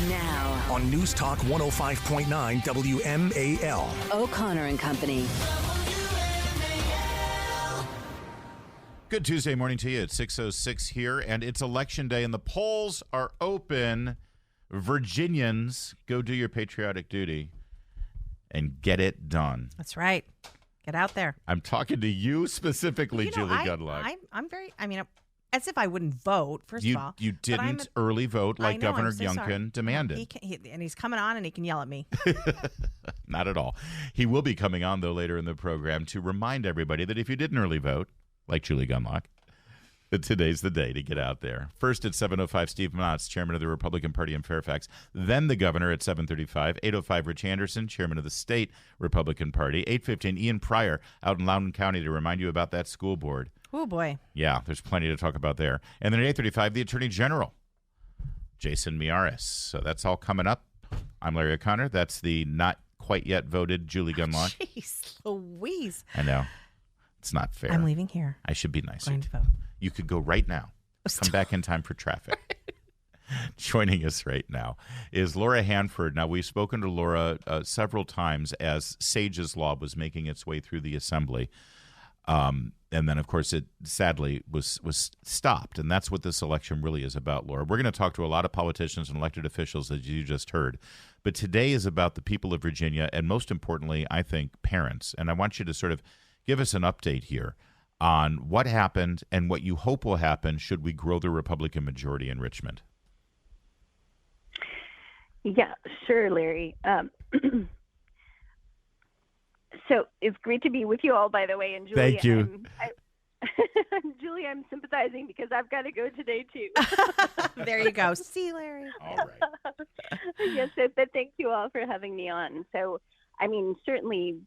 Now, on News Talk 105.9 WMAL. O'Connor and Company. Good Tuesday morning to you. It's 6:06 here, and it's Election Day, and the polls are open. Virginians, go do your patriotic duty and get it done. That's right. Get out there. I'm talking to you specifically, Julie Gundlach. I'm very, as if I wouldn't vote, first of all. You didn't early vote like Governor Youngkin demanded. And he's coming on and he can yell at me. Not at all. He will be coming on, though, later in the program to remind everybody that if you didn't early vote, like Julie Gundlach, that today's the day to get out there. First at 7:05, Steve Motz, chairman of the Republican Party in Fairfax. Then the governor at 7:35. 8:05, Rich Anderson, chairman of the state Republican Party. 8:15, Ian Pryor out in Loudoun County to remind you about that school board. Oh, boy. Yeah, there's plenty to talk about there. And then at 8:35, the Attorney General, Jason Miyares. So that's all coming up. I'm Larry O'Connor. That's the not quite yet voted Julie Gundlach. Jeez Louise. I know. It's not fair. I'm leaving here. I should be nicer. Going to vote. You could go right now. Come back in time for traffic. Joining us right now is Laura Hanford. Now, we've spoken to Laura several times as Sage's Law was making its way through the Assembly. And then, of course, it sadly was stopped. And that's what this election really is about, Laura. We're going to talk to a lot of politicians and elected officials, as you just heard. But today is about the people of Virginia and, most importantly, I think, parents. And I want you to sort of give us an update here on what happened and what you hope will happen should we grow the Republican majority in Richmond. Yeah, sure, Larry. So it's great to be with you all, by the way. And Julie, thank you. Julie, I'm sympathizing because I've got to go today, too. There you go. See, Larry. All right. Yes, but thank you all for having me on. So, certainly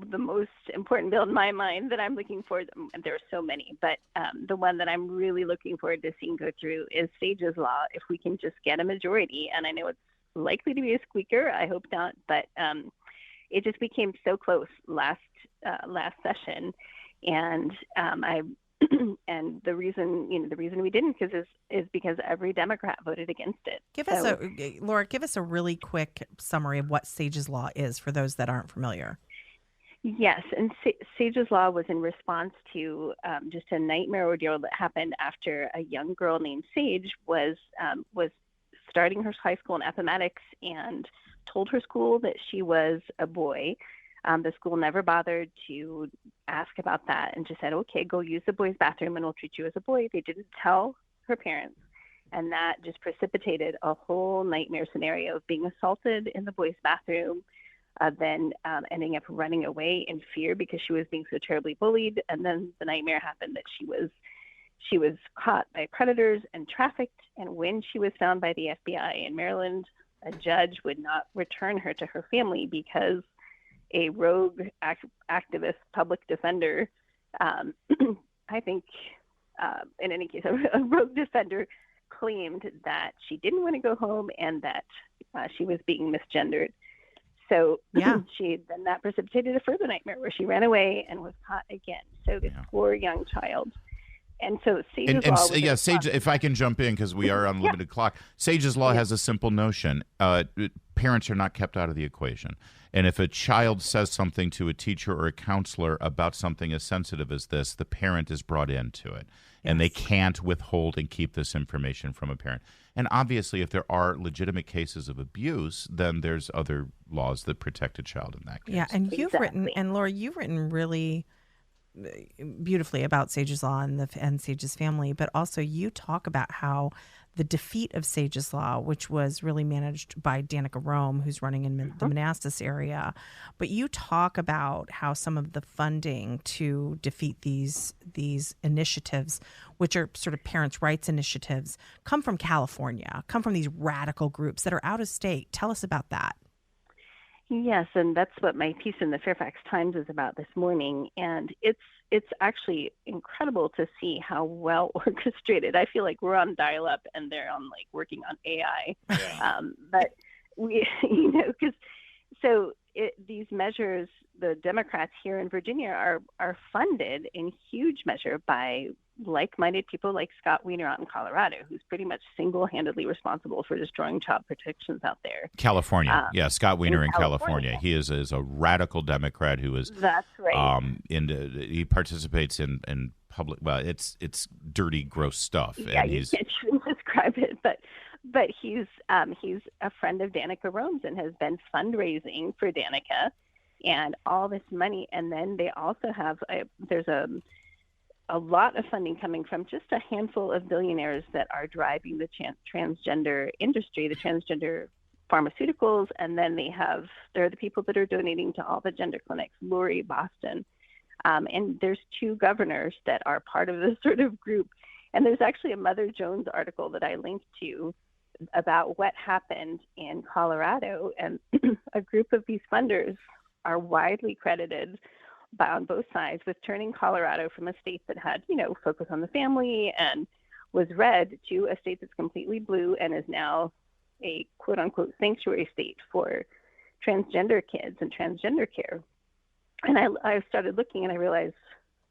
the most important bill in my mind that I'm looking forward to, and there are so many, but the one that I'm really looking forward to seeing go through is Sage's Law. If we can just get a majority, and I know it's likely to be a squeaker, I hope not, but it just became so close last session, and and the reason we didn't is because every Democrat voted against it. Laura, give us a really quick summary of what Sage's Law is for those that aren't familiar. Yes, and Sage's Law was in response to just a nightmare ordeal that happened after a young girl named Sage was starting her high school in Appomattox and told her school that she was a boy. The school never bothered to ask about that and just said, okay, go use the boys' bathroom and we'll treat you as a boy. They didn't tell her parents. And that just precipitated a whole nightmare scenario of being assaulted in the boys' bathroom, then ending up running away in fear because she was being so terribly bullied. And then the nightmare happened that she was caught by predators and trafficked. And when she was found by the FBI in Maryland, a judge would not return her to her family because a rogue activist public defender, I think, in any case, a rogue defender claimed that she didn't want to go home and that she was being misgendered. So then that precipitated a further nightmare where she ran away and was caught again. So this poor young child. And so Sage's Law was Sage, if I can jump in because we are on limited clock. Sage's Law has a simple notion. Parents are not kept out of the equation. And if a child says something to a teacher or a counselor about something as sensitive as this, the parent is brought into it. And they can't withhold and keep this information from a parent. And obviously, if there are legitimate cases of abuse, then there's other laws that protect a child in that case. Yeah, and Laura, you've written really beautifully about Sage's Law and Sage's family, but also you talk about how the defeat of Sage's Law, which was really managed by Danica Rome, who's running in the Manassas area, but you talk about how some of the funding to defeat these initiatives, which are sort of parents' rights initiatives, come from California, come from these radical groups that are out of state. Tell us about that. Yes, and that's what my piece in the Fairfax Times is about this morning. And it's actually incredible to see how well orchestrated. I feel like we're on dial-up and they're on working on AI. Yeah. But we, because these measures, the Democrats here in Virginia are funded in huge measure by like-minded people like Scott Wiener out in Colorado, who's pretty much single-handedly responsible for destroying child protections out there. California, Scott Wiener in California. He is a radical Democrat who is. That's right. He participates in public. Well, it's dirty, gross stuff. Yeah, and you can't even describe it, but he's a friend of Danica Rome's and has been fundraising for Danica, and all this money. And then they also have there's a lot of funding coming from just a handful of billionaires that are driving the transgender industry, the transgender pharmaceuticals, and then they're the people that are donating to all the gender clinics, Lori, Boston. And there's 2 governors that are part of this sort of group. And there's actually a Mother Jones article that I linked to about what happened in Colorado. And a group of these funders are widely credited on both sides with turning Colorado from a state that had, focus on the family and was red to a state that's completely blue and is now a quote unquote sanctuary state for transgender kids and transgender care. And I started looking and I realized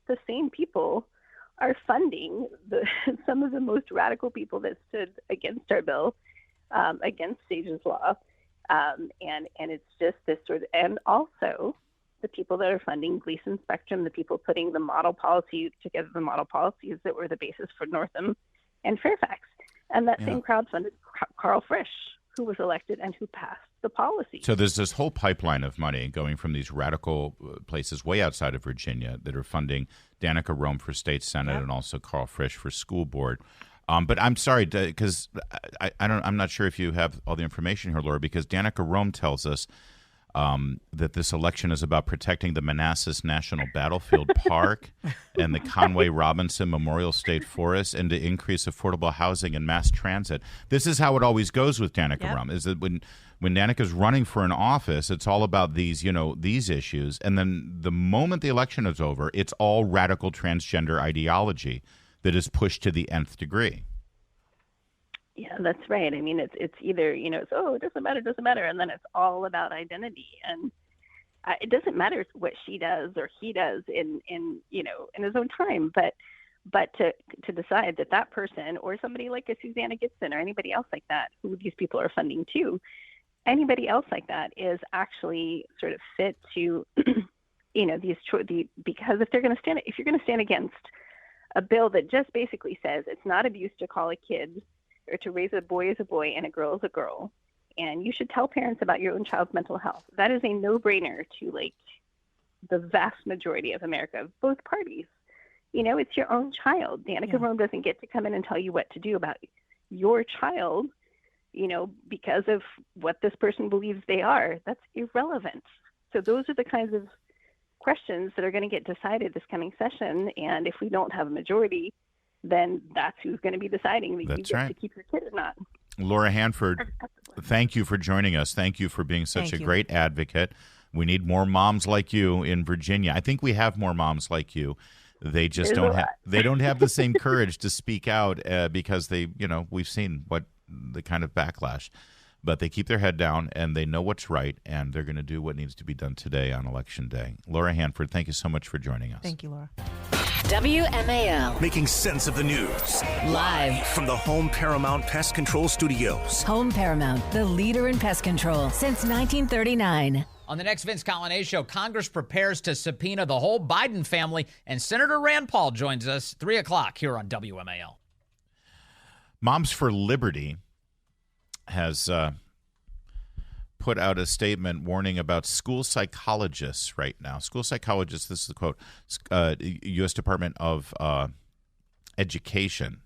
the same people are funding some of the most radical people that stood against our bill, against Sage's Law. And it's just this sort of, and also the people that are funding Gleason Spectrum, the people putting the model policy together, the model policies that were the basis for Northam and Fairfax. And that same crowd funded Carl Frisch, who was elected and who passed the policy. So there's this whole pipeline of money going from these radical places way outside of Virginia that are funding Danica Rome for state senate and also Carl Frisch for school board. But I'm sorry, because I'm not sure if you have all the information here, Laura, because Danica Rome tells us that this election is about protecting the Manassas National Battlefield Park and the Conway Robinson Memorial State Forest, and to increase affordable housing and mass transit. This is how it always goes with Danica Rome, is that when Danica's running for an office, it's all about these issues. And then the moment the election is over, it's all radical transgender ideology that is pushed to the nth degree. Yeah, that's right. I mean, it's either, it doesn't matter, and then it's all about identity. And it doesn't matter what she does or he does in his own time, but to decide that person or somebody like a Susanna Gibson or anybody else like that, who these people are funding too, anybody else like that is actually sort of fit to, because if you're going to stand against a bill that just basically says it's not abuse to call a kid or to raise a boy as a boy and a girl as a girl, and you should tell parents about your own child's mental health. That is a no-brainer to the vast majority of America, both parties. It's your own child. Danica Rome doesn't get to come in and tell you what to do about your child, because of what this person believes they are. That's irrelevant. So those are the kinds of questions that are going to get decided this coming session. And if we don't have a majority, then that's who's going to be deciding that you get to keep your kid or not. Laura Hanford, thank you for joining us. Thank you for being such a great advocate. We need more moms like you in Virginia. I think we have more moms like you. They just don't have the same courage to speak out because we've seen what the kind of backlash. But they keep their head down and they know what's right, and they're going to do what needs to be done today on Election Day. Laura Hanford, thank you so much for joining us. Thank you, Laura. WMAL. Making sense of the news. Live from the Home Paramount Pest Control Studios. Home Paramount, the leader in pest control since 1939. On the next Vince Coglianese Show, Congress prepares to subpoena the whole Biden family, and Senator Rand Paul joins us 3 o'clock here on WMAL. Moms for Liberty has put out a statement warning about school psychologists right now. School psychologists, this is the quote, U.S. Department of Education.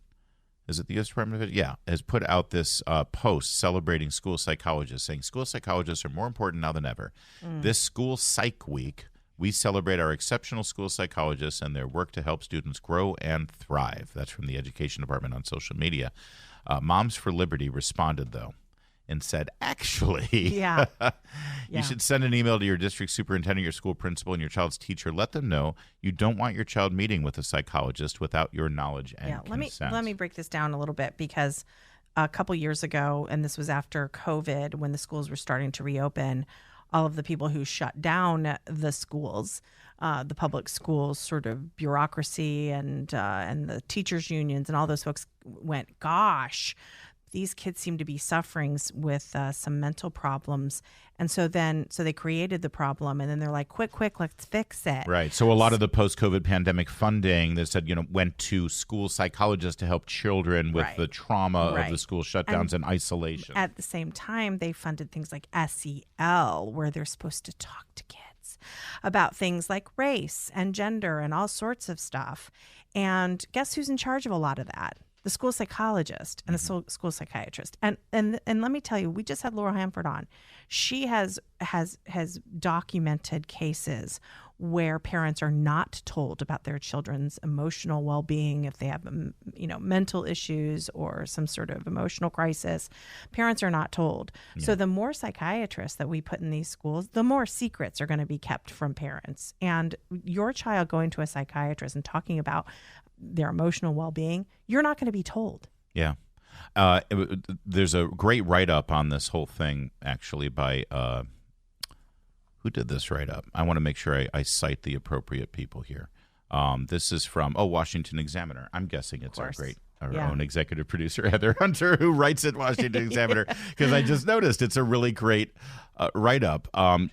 Is it the U.S. Department of Education? Yeah, has put out this post celebrating school psychologists, saying school psychologists are more important now than ever. This School Psych Week, we celebrate our exceptional school psychologists and their work to help students grow and thrive. That's from the Education Department on social media. Moms for Liberty responded, though, and said, actually, you should send an email to your district superintendent, your school principal, and your child's teacher. Let them know you don't want your child meeting with a psychologist without your knowledge and consent. Let me break this down a little bit, because a couple years ago, and this was after COVID, when the schools were starting to reopen, all of the people who shut down the schools, the public schools sort of bureaucracy and the teachers unions and all those folks went, gosh, these kids seem to be suffering with some mental problems. And so they created the problem, and then they're like, quick, let's fix it. Right. So a lot of the post-COVID pandemic funding that said, went to school psychologists to help children with the trauma of the school shutdowns and isolation. At the same time, they funded things like SEL, where they're supposed to talk to kids about things like race and gender and all sorts of stuff. And guess who's in charge of a lot of that? The school psychologist and the school psychiatrist. And let me tell you, we just had Laura Hanford on. She has documented cases where parents are not told about their children's emotional well-being if they have mental issues or some sort of emotional crisis. Parents are not told. So the more psychiatrists that we put in these schools, the more secrets are going to be kept from parents. And your child going to a psychiatrist and talking about their emotional well-being, you're not going to be told. Yeah. There's a great write-up on this whole thing, actually, by who did this write-up? I want to make sure I cite the appropriate people here. This is from Washington Examiner. I'm guessing it's our own executive producer, Heather Hunter, who writes at Washington Examiner, because I just noticed it's a really great write-up.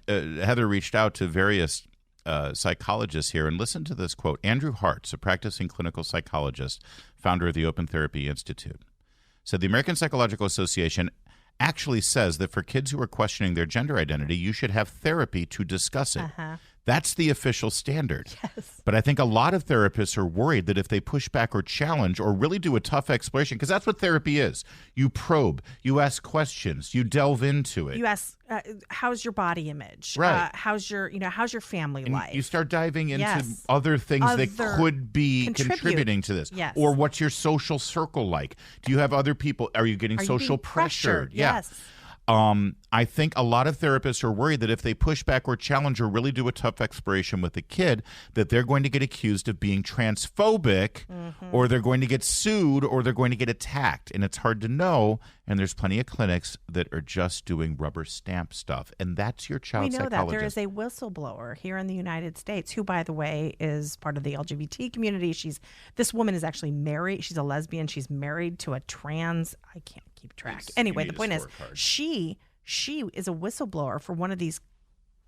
Heather reached out to various psychologists here, and listen to this quote. Andrew Hartz, a practicing clinical psychologist, founder of the Open Therapy Institute, said the American Psychological Association actually says that for kids who are questioning their gender identity, you should have therapy to discuss it. That's the official standard. Yes. But I think a lot of therapists are worried that if they push back or challenge or really do a tough exploration, because that's what therapy is. You probe, you ask questions, you delve into it. You ask, how's your body image? Right. How's your family And life? you start diving into Yes. other things that Other could be contribute. contributing to this. Yes. Or what's your social circle like? Do you have other people? Are you getting Are you social being pressure? pressured? Yes. I think a lot of therapists are worried that if they push back or challenge or really do a tough exploration with a kid, that they're going to get accused of being transphobic, or they're going to get sued, or they're going to get attacked. And it's hard to know. And there's plenty of clinics that are just doing rubber stamp stuff. And that's your child We know psychologist. that there is a whistleblower here in the United States who, by the way, is part of the LGBT community. This woman is actually married. She's a lesbian. She's married to a trans. I can't keep track. Anyway, the point is, she is a whistleblower for one of these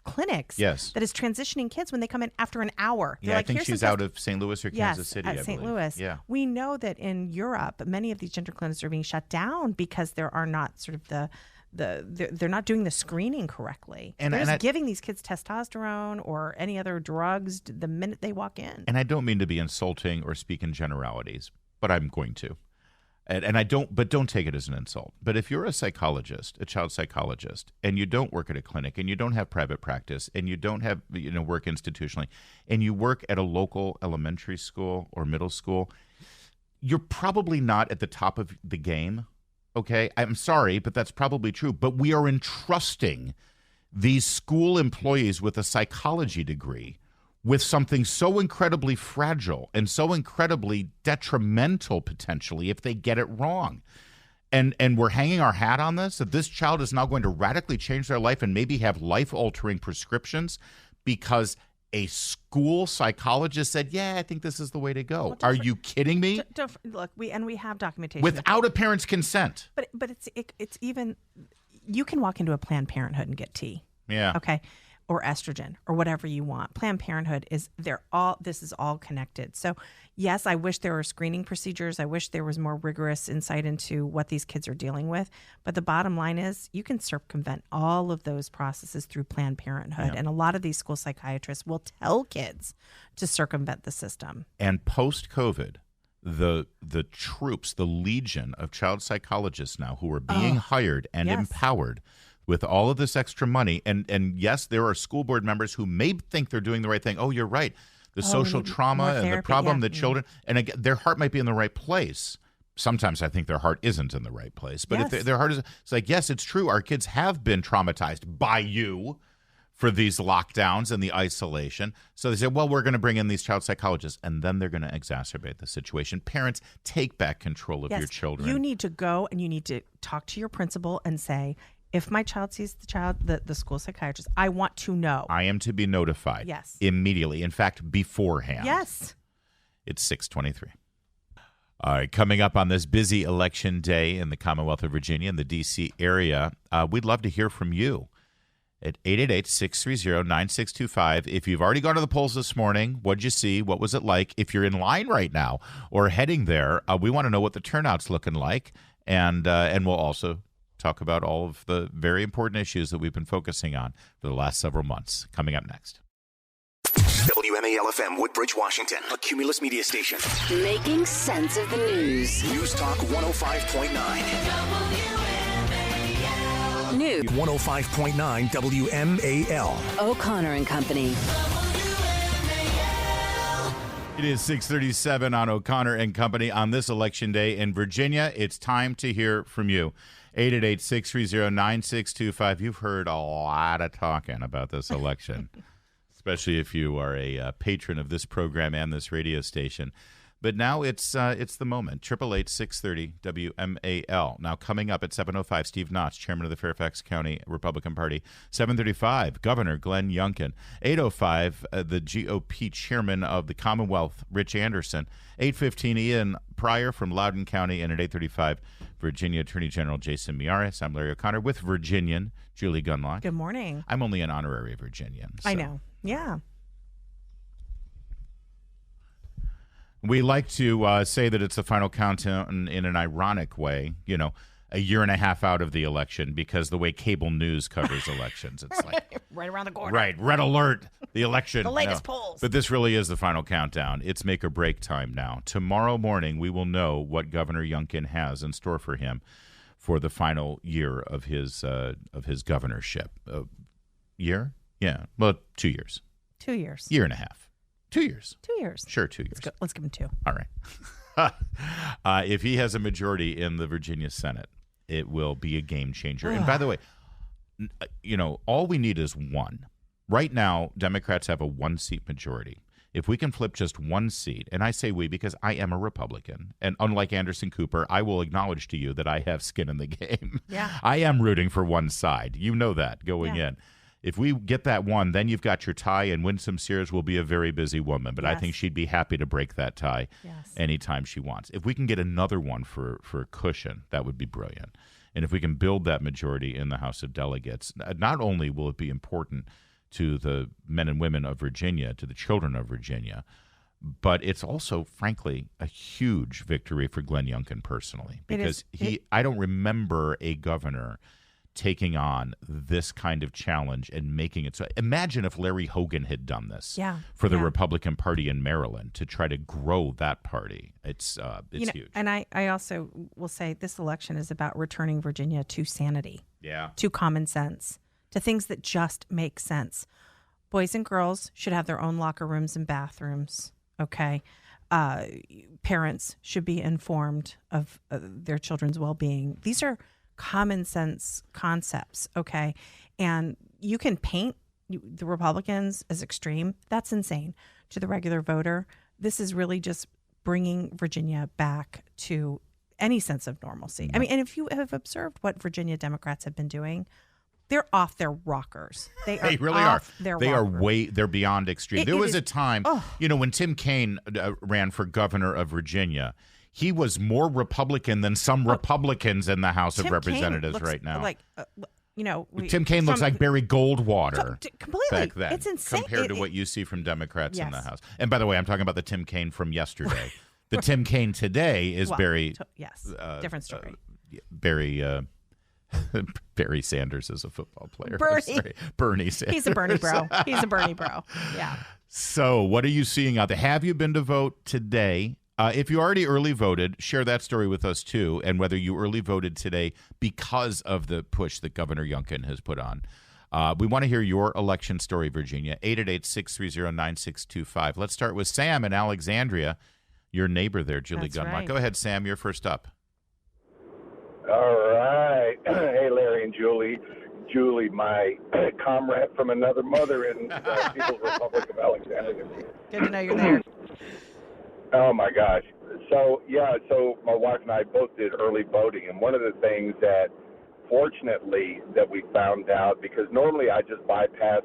clinics that is transitioning kids when they come in after an hour. Yeah, I think she's out of St. Louis or Kansas City. At St. Louis. Yeah. We know that in Europe, many of these gender clinics are being shut down because there are not sort of they're not doing the screening correctly. They're just giving these kids testosterone or any other drugs the minute they walk in. And I don't mean to be insulting or speak in generalities, but I'm going to. And I don't take it as an insult. But if you're a psychologist, a child psychologist, and you don't work at a clinic, and you don't have private practice, and you don't have work institutionally, and you work at a local elementary school or middle school, you're probably not at the top of the game. Okay, I'm sorry, but that's probably true. But we are entrusting these school employees with a psychology degree with something so incredibly fragile and so incredibly detrimental potentially if they get it wrong. And we're hanging our hat on this, that this child is now going to radically change their life and maybe have life-altering prescriptions because a school psychologist said, yeah, I think this is the way to go. Well, are you kidding me? Look, we have documentation. Without a parent's consent. But it's even, you can walk into a Planned Parenthood and get tea. Yeah. Okay. Or estrogen or whatever you want. Planned Parenthood this is all connected. So yes, I wish there were screening procedures. I wish there was more rigorous insight into what these kids are dealing with. But the bottom line is you can circumvent all of those processes through Planned Parenthood. Yeah. And a lot of these school psychiatrists will tell kids to circumvent the system. And post-COVID, the troops, the legion of child psychologists now who are being hired and empowered with all of this extra money. And yes, there are school board members who may think they're doing the right thing. Oh, you're right. The social trauma and the problem that children, and again, their heart might be in the right place. Sometimes I think their heart isn't in the right place. But if their heart is, it's like, yes, it's true. Our kids have been traumatized by you for these lockdowns and the isolation. So they said, well, we're going to bring in these child psychologists, and then they're going to exacerbate the situation. Parents, take back control of your children. You need to go and you need to talk to your principal and say, if my child sees the school psychiatrist, I want to know. I am to be notified. Yes. Immediately. In fact, beforehand. Yes. It's 6:23. All right, coming up on this busy election day in the Commonwealth of Virginia and the D.C. area, we'd love to hear from you at 888-630-9625. If you've already gone to the polls this morning, what'd you see? What was it like? If you're in line right now or heading there, we want to know what the turnout's looking like. And we'll also talk about all of the very important issues that we've been focusing on for the last several months. Coming up next. WMAL-FM Woodbridge, Washington, a Cumulus media station. Making sense of the news. News Talk 105.9. New 105.9 WMAL. O'Connor and Company. It is 6:37 on O'Connor and Company on this election day in Virginia. It's time to hear from you. 888-630-9625. You've heard a lot of talking about this election, especially if you are a patron of this program and this radio station. But now it's the moment. 888-630-WMAL. Now coming up at 7:05, Steve Knotts, chairman of the Fairfax County Republican Party. 7:35, Governor Glenn Youngkin. 8:05, the GOP chairman of the Commonwealth, Rich Anderson. 8:15, Ian Pryor from Loudoun County. And at 8:35, Virginia Attorney General Jason Miyares. I'm Larry O'Connor with Virginian Julie Gunlock. Good morning. I'm only an honorary Virginian. I know. Yeah. We like to say that it's the final countdown in an ironic way, a year and a half out of the election, because the way cable news covers elections, it's like Right around the corner. right, red alert, the election. The latest polls. But this really is the final countdown. It's make or break time now. Tomorrow morning, we will know what Governor Youngkin has in store for him for the final year of his governorship. Year? Yeah. Well, 2 years. 2 years. Year and a half. 2 years. 2 years. Sure, 2 years. Let's give him 2. All right. If he has a majority in the Virginia Senate, it will be a game changer. And by the way, all we need is one. Right now, Democrats have a 1-seat majority. If we can flip just 1 seat, and I say we because I am a Republican, and unlike Anderson Cooper, I will acknowledge to you that I have skin in the game. Yeah. I am rooting for one side. You know that going in. If we get that one, then you've got your tie, and Winsome Sears will be a very busy woman. But I think she'd be happy to break that tie anytime she wants. If we can get another one for cushion, that would be brilliant. And if we can build that majority in the House of Delegates, not only will it be important to the men and women of Virginia, to the children of Virginia, but it's also, frankly, a huge victory for Glenn Youngkin personally. Because I don't remember a governor taking on this kind of challenge and making it so. Imagine if Larry Hogan had done this for the Republican Party in Maryland to try to grow that party. It's huge. And I also will say this election is about returning Virginia to sanity, to common sense, to things that just make sense. Boys and girls should have their own locker rooms and bathrooms, okay? Parents should be informed of their children's well-being. These are common sense concepts, okay? And you can paint the Republicans as extreme. That's insane. To the regular voter, this is really just bringing Virginia back to any sense of normalcy. I mean, and if you have observed what Virginia Democrats have been doing, they're off their rockers. They really off are. Their they rocker. They're beyond extreme. There was a time, when Tim Kaine ran for governor of Virginia, he was more Republican than some Republicans in the House of Representatives right now. Tim Kaine looks like Barry Goldwater. Completely. Back then, it's insane. compared to what you see from Democrats in the House. And by the way, I'm talking about the Tim Kaine from yesterday. The Tim Kaine today is Barry. Different story. Barry Sanders is a football player. Bernie Sanders. He's a Bernie bro. Yeah. So what are you seeing out there? Have you been to vote today? If you already early voted, share that story with us too, and whether you early voted today because of the push that Governor Youngkin has put on. We want to hear your election story, Virginia. 888-630-9625. Let's start with Sam in Alexandria, your neighbor there, Julie Gunlock. Right. Go ahead, Sam. You're first up. All right. Hey, Larry and Julie. Julie, my comrade from another mother in the People's Republic of Alexandria. Good to know you're there. Oh, my gosh. So my wife and I both did early voting, and one of the things that fortunately that we found out, because normally I just bypass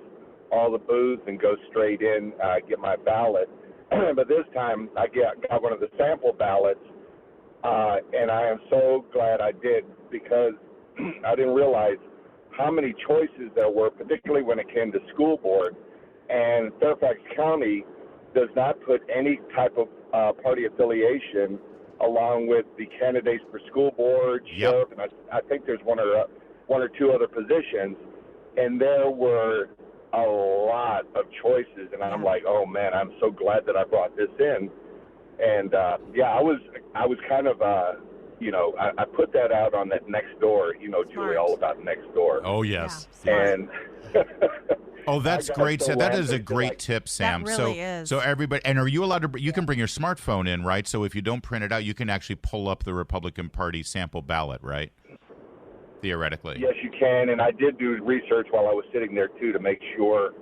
all the booths and go straight in, get my ballot. But this time I got one of the sample ballots, and I am so glad I did, because I didn't realize how many choices there were, particularly when it came to school board. And Fairfax County does not put any type of party affiliation along with the candidates for school board, sheriff, and I think there's one or two other positions. And there were a lot of choices, and I'm like, oh man, I'm so glad that I brought this in. And I was kind of I put that out on that Nextdoor, Julie, all about Nextdoor. Oh yes, and oh, that's great. So that is a great tip, Sam. That really is. So everybody, and are you allowed to? You can bring your smartphone in, right? So if you don't print it out, you can actually pull up the Republican Party sample ballot, right? Theoretically. Yes, you can, and I did do research while I was sitting there too to make sure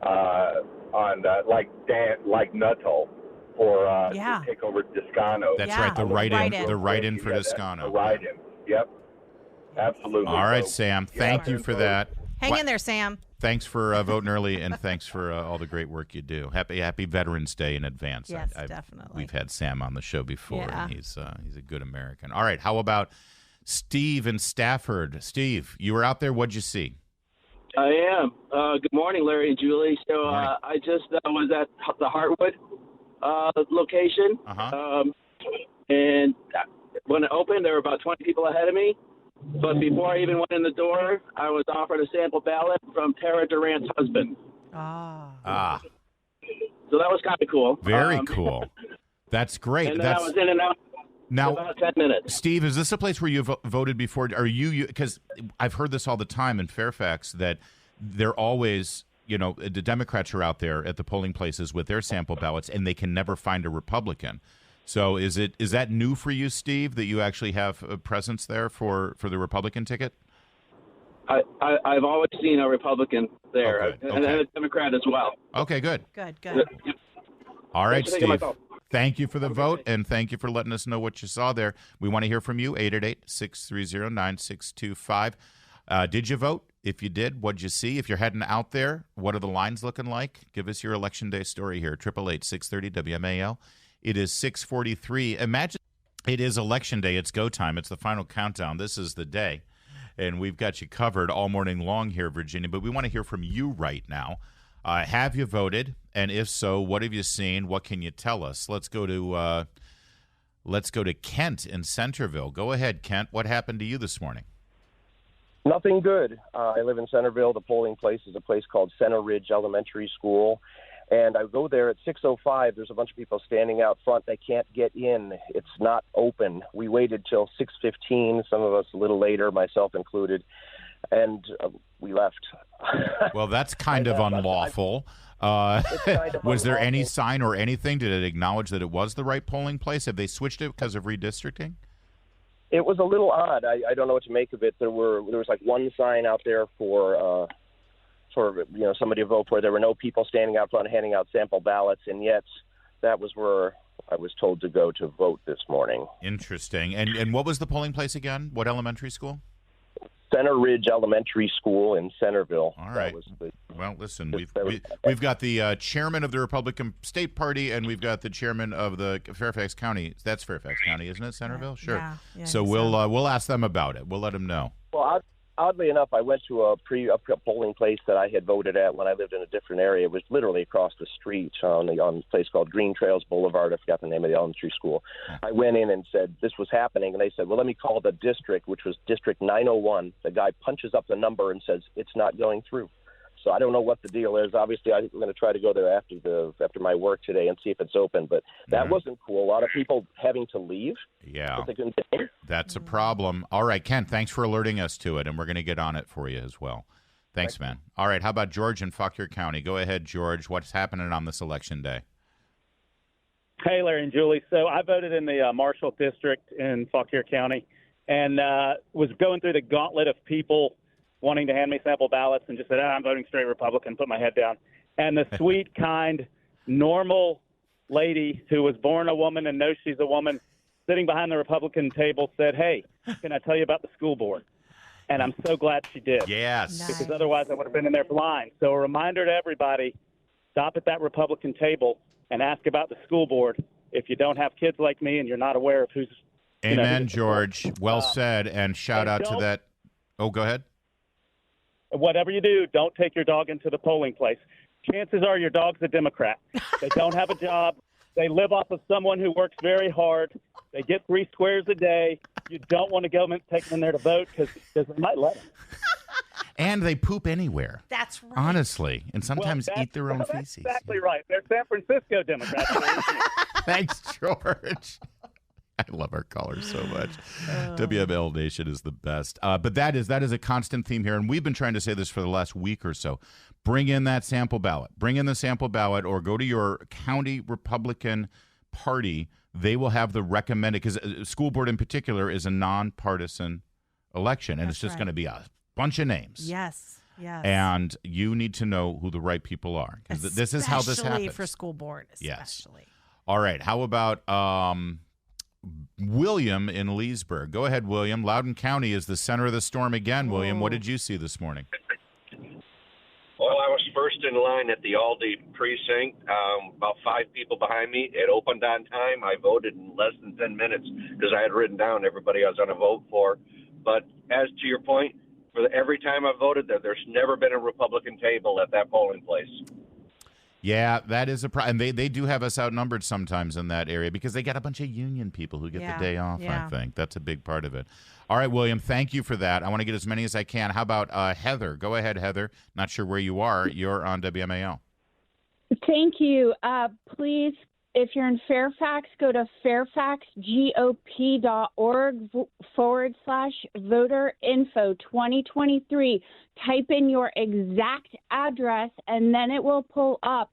on like Nuttall for to take over Descano. That's right, the write-in for Descano. The write-in. Yep. Absolutely. All right, Sam. Thank you for that. Hang in there, Sam. Thanks for voting early, and thanks for all the great work you do. Happy Veterans Day in advance. Yes, definitely. We've had Sam on the show before, and he's a good American. All right, how about Steve in Stafford? Steve, you were out there. What'd you see? I am. Good morning, Larry and Julie. So I just was at the Heartwood location, and when it opened, there were about 20 people ahead of me. But before I even went in the door, I was offered a sample ballot from Tara Durant's husband. Ah. So that was kind of cool. Very cool. That's great. And then I was in and out now, in about 10 minutes. Steve, is this a place where you've voted before? Are you? Because I've heard this all the time in Fairfax that they're always, the Democrats are out there at the polling places with their sample ballots, and they can never find a Republican. So is that new for you, Steve, that you actually have a presence there for the Republican ticket? I've always seen a Republican there, and a Democrat as well. Okay, good. Good. All right, Thanks for taking my Steve. call. Thank you for the vote, and thank you for letting us know what you saw there. We want to hear from you, 888-630-9625. Did you vote? If you did, what'd you see? If you're heading out there, what are the lines looking like? Give us your Election Day story here, 888-630-WMAL. It is 6:43. Imagine it is Election Day. It's go time. It's the final countdown. This is the day, and we've got you covered all morning long here, Virginia, but we want to hear from you right now. Have you voted? And if so, what have you seen? What can you tell us? Let's go to Kent in Centerville. Go ahead, Kent. What happened to you this morning? Nothing good. I live in Centerville. The polling place is a place called Center Ridge Elementary School. And I go there at 6:05. There's a bunch of people standing out front. They can't get in. It's not open. We waited till 6:15, some of us a little later, myself included, and we left. Well, that's kind of unlawful. Was there any sign or anything? Did it acknowledge that it was the right polling place? Have they switched it because of redistricting? It was a little odd. I don't know what to make of it. There was like one sign out there for somebody to vote for. There were no people standing out front handing out sample ballots, and yet that was where I was told to go to vote this morning. Interesting. And what was the polling place again? What elementary school? Center Ridge Elementary School in Centerville. All right. Well, listen, we've got the chairman of the Republican State Party, and we've got the chairman of the Fairfax County. That's Fairfax County, isn't it? Centerville? Sure. Yeah, so we'll ask them about it. We'll let them know. Well, oddly enough, I went to a polling place that I had voted at when I lived in a different area. It was literally across the street on a place called Green Trails Boulevard. I forgot the name of the elementary school. I went in and said this was happening, and they said, well, let me call the district, which was District 901. The guy punches up the number and says it's not going through. So I don't know what the deal is. Obviously, I'm going to try to go there after my work today and see if it's open. But that wasn't cool. A lot of people having to leave. Yeah, they couldn't get in. That's a problem. All right, Ken, thanks for alerting us to it, and we're going to get on it for you as well. Thanks, man. All right, how about George in Fauquier County? Go ahead, George. What's happening on this election day? Hey, Larry and Julie. So I voted in the Marshall District in Fauquier County and was going through the gauntlet of people wanting to hand me sample ballots and just said, I'm voting straight Republican, put my head down. And the sweet, kind, normal lady who was born a woman and knows she's a woman sitting behind the Republican table said, hey, can I tell you about the school board? and I'm so glad she did. Yes. Nice. Because otherwise I would have been in there blind. So a reminder to everybody, stop at that Republican table and ask about the school board if you don't have kids like me and you're not aware of who's... Amen, George. Well said, and shout out to that. Oh, go ahead. Whatever you do, don't take your dog into the polling place. Chances are your dog's a Democrat. They don't have a job. They live off of someone who works very hard. They get 3 squares a day. You don't want to go and take them in there to vote because they might let them. And they poop anywhere. That's right. Honestly, and sometimes eat their own that's feces. Exactly right. They're San Francisco Democrats. Thanks, George. I love our callers so much. WML Nation is the best. But that is a constant theme here, and we've been trying to say this for the last week or so. Bring in that sample ballot. Bring in the sample ballot, or go to your county Republican party. They will have the recommended, because school board in particular is a nonpartisan election, and it's just going to be a bunch of names. Yes. Yes. And you need to know who the right people are, because this is how this happens. Especially for school board. Especially. Yes. All right. How about William in Leesburg? Go ahead, William. Loudoun County is the center of the storm again. William, what did you see this morning? Well, I was first in line at the Aldi precinct, about 5 people behind me. It opened on time. I voted in less than 10 minutes because I had written down everybody I was going to vote for. But as to your point, every time I voted there's never been a Republican table at that polling place. Yeah, that is a problem. And they do have us outnumbered sometimes in that area because they got a bunch of union people who get the day off, I think. That's a big part of it. All right, William, thank you for that. I want to get as many as I can. How about Heather? Go ahead, Heather. Not sure where you are. You're on WMAL. Thank you. Please, if you're in Fairfax, go to fairfaxgop.org/voter info 2023. Type in your exact address, and then it will pull up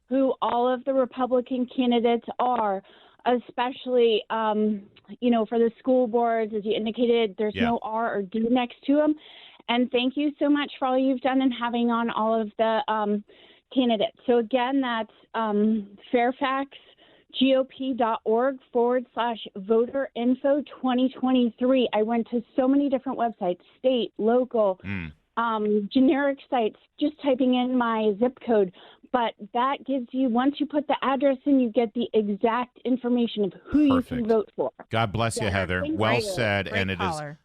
who all of the Republican candidates are, especially, for the school boards. As you indicated, there's no R or D next to them. And thank you so much for all you've done in having on all of the candidates. So again, that's fairfaxgop.org/voter info 2023. I went to so many different websites, state, local, generic sites, just typing in my zip code. But that gives you, once you put the address in, you get the exact information of who you can vote for. God bless you, Heather. Well said. Great and it caller.